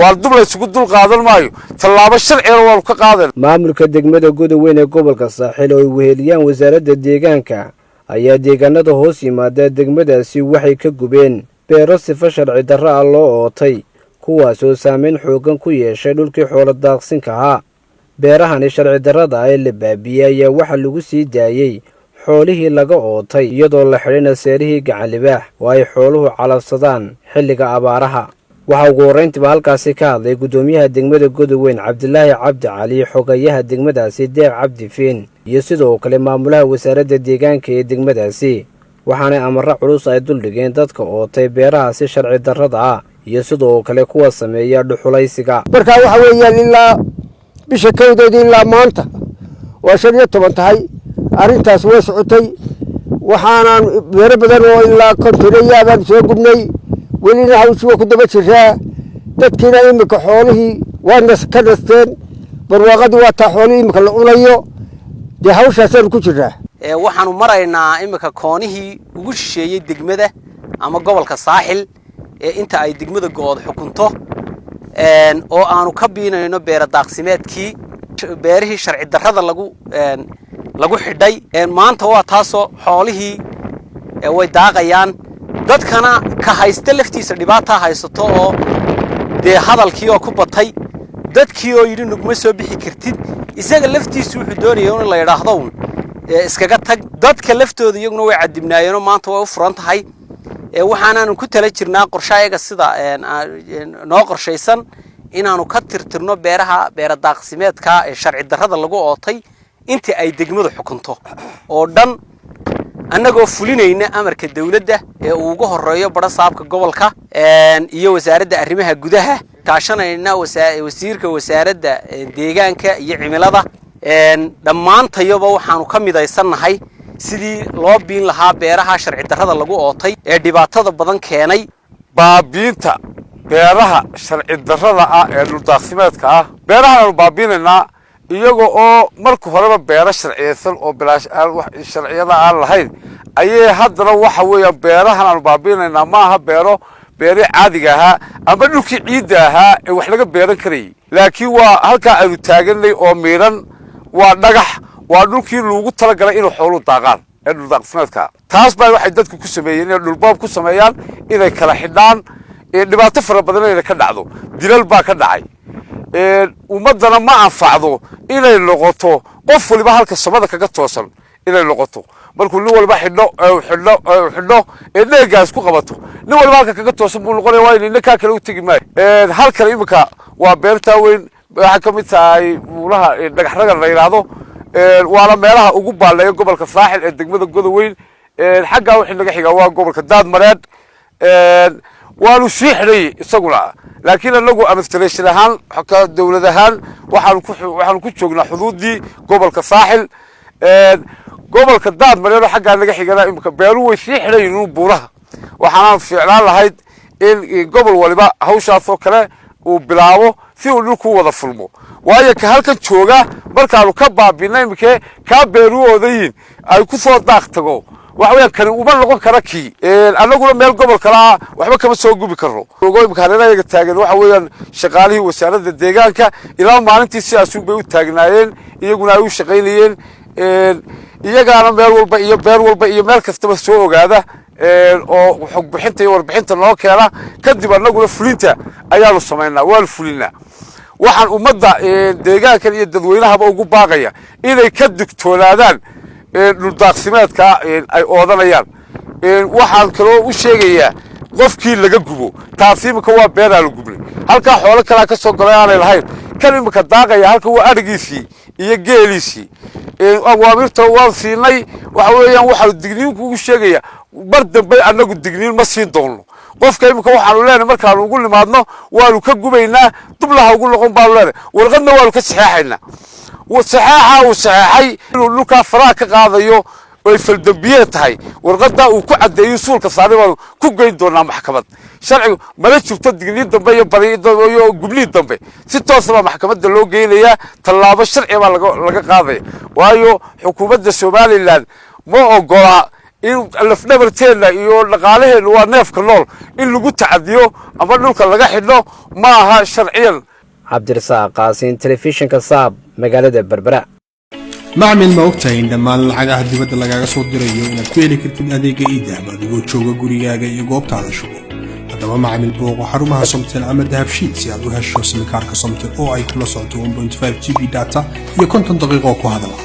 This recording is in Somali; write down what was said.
والدبل يسقط القادر مايو تلعب الشرع والقادر maamulka degmada Godoweyn ee gobolka Saaxil oo ay weheliyaan wasaaradda deegaanka ayaa deegaanada hoos yimaada degmadaasi waxay ka gubeen beero sifa sharci darro ah loo ootay kuwaas oo saameyn xoogan ku yeeshay dhulkii xoolo daaqsinka ahaa beerahani sharci darrada ah ee la baabiyay ayaa waxa lagu sii daayay xoolihii laga ootay iyadoo la xidhina seerihii gacan libaax oo ay xooluhu calafsadaan xilliga abaaraha waxa ugu horeyntiba halkaasi ka hadlay gudoomiyaha degmada Godoweyn Cabdilaahi Cabdi Cali xogayaha degmadaasi Deeq Cabdi Fiin iyo sidoo kale maamulaha wasaaradda deegaanka ee degmadaasi waxaana amarro culus ay dul dhigeen dadka ootay beerahaasi sharci darrada ah iyo sidoo kale kuwa sameeya dhuxulaysiga marka waxa weeyaan ilaa bisha kowdeed ilaa maanta waa 15 tahay arintaas way socotay waxaan beero badan oo ilaa kontareeya baan soo gudnay welina hawshu ku daba jiraa dadkina imika xoolihii waa ka nasteen barwaaqadii waa taa xoolihii imika la cunayo dee hawshaasaan ku jiraa waxaanu maraynaa imika koonihii ugu shisheeyay degmada ama gobolka Saaxil ee inta ay degmada Good xukunto oo aanu ka biinayno beero daaqsimeedkii beerihii sharci darrada lagu xidhay maanta waa taasoo xoolihii way daaqayaan dadkana ka haysta laftiisa dhibaato haysato oo dee hadalkii oo ku batay dadkii oo yiri nugma soo bixi kartid isaga laftiisu wuxuu doonayaa in la yiraahdo iskaga tag dadka laftooda iyaguna way cadibnaayeen maanta way u furan tahay waxaanaanu ku tala jirnaa qorshayaga sida noo qorshaysan inaanu ka tirtirno beeraha beera daaqsimeedka ee sharci darrada lagu ootay intii ay degmadu xukunto oo dhan annagoo fulinayna amarka dawladda ee uu ugu horeeyo barasaabka gobolka iyo wasaaradda arrimaha gudaha kaashanayna wasiirka wasaaradda deegaanka iyo cimilada dhammaantayaba waxaanu ka midaysanahay sidii loo biin lahaa beeraha sharci darrada lagu ootay ee dhibaatada badan keenay baabiinta beeraha sharci darrada ah ee dhul daaqsimeedka ah beeraha baabiinayna iyaga oo marka horeba beero sharciyeysan oo bilaash wax sharciyada aan lahayn ayay haddana waxa weeyaan beerahan aan baabiinayna ma aha beeri caadiga ah ama dhulkii ciidda ahaa ee wax laga beeran karay laakiin waa halka ay taaganay oo miiran waa dhagax waa dhulkii loogu talagalay inuu xoolo daaqaan ee dhul daaqsimeedka taas baa waxay dadku ku sameeyeen inay dhul boob ku sameeyaan inay kala xidhaan dhibaato fara badan inay ka dhacdo dilal baa ka dhacay ummadana ma anfacdo inay noqoto qof waliba halka samada kaga toosan inay noqoto markuu nin walba xidho dheegaas ku qabato nin walba halka kaga toosan buu noqonayaa waa inay ka kale u tagi maayo halkan imika waa beerta weyn waxa ka mid tahay buulaha dhagax ragan la yiraahdo waana meelaha ugu baaleeyo gobolka Saaxil ee degmada Godoweyn xagga wixii laga xigaa waa gobolka Daadmareed waanu sii xidhay isaguna laakiin anagu administration ahaan xogka dawlad ahaan waxaan ku joognaa xuduudii gobolka Saaxil gobolka Daadmareed xagga laga xigana imika beeru way sii xidhayeen buuraha waxaan fiicnaan lahayd in gobol waliba hawshaas oo kale uu bilaabo si uu dhulku wada fulmo waayo ka halkan jooga markaanu ka baabinay imika ka beeruoodayeen ay ku soo daaqtago waxweyn kan uma noqon kara ki anaguna meel gobol kala waxba kama soo gubi karo ogo imika hareeraha taagan waxa weeyaan shaqaalihii wasaaradda deegaanka ilaa maalintii sidaas bay u taagnaayeen iyaguna ay u shaqeynayeen iyagaana meel walba iyo beer walba iyo meel kastaba soo ogaada oo xog bixinta iyo warbixinta noo keena kadib anaguna fulinta ayaanu sameynaa waan fulinaa waxaan ummadda deegaanka iyo dadweynahaba ugu baaqaya inay ka digtoonaadaan dhul daaqsimeedka ay oodanayaan waxaan kaloo u sheegayaa qofkii laga gubo taasi imika waa beeraa la gubnay halka xoolo kala ka soo galay aan lahayn kan imika daaqaya halka waa arigiisii iyo geeliisii awaamirta waan siinay waxa weeyaan waxa digniin kugu sheegaya bar dambe anagu digniin ma siin doono qofka imika waxaanu leenahay markaan ugu nimaadno waanu ka gubaynaa dublaha ugu noqon baa leenahay warqadna waanu ka saxeexaynaa وصحيحي لوكا فراك قاضيو ويفلدبيه تاعي ورقدا وكو عديو سولكا صاري كو غين دونا محكمه شرعي ما جبتو دغني دنبه iyo bariido gubli dambe si toos ah maxkamadda loo geeyay talaabo sharci baa laga qaaday waayo xukuumadda Soomaaliland ma ogola in lafdhabarteedna iyo dhaqaalaheena waa neefka nool in lagu tacadiyo ama dhulka laga xidho ma aha sharciyan. cabdirasaaq qaasin telefishinka saab magaalada berbera. macmil ma ogtahay in dhammaan lacagaha dibadda lagaaga soo dirayo inaad ku heli kartid adeega idahab adigoo jooga gurigaaga iyo goobtaada shugo. haddaba macmil booqo xarumaha Somtel ama dahabshiil si aad u hesho simikaarka Somtel oo ay kula socoto 1.5 GB data iyo 50 daqiiqo ku hadala.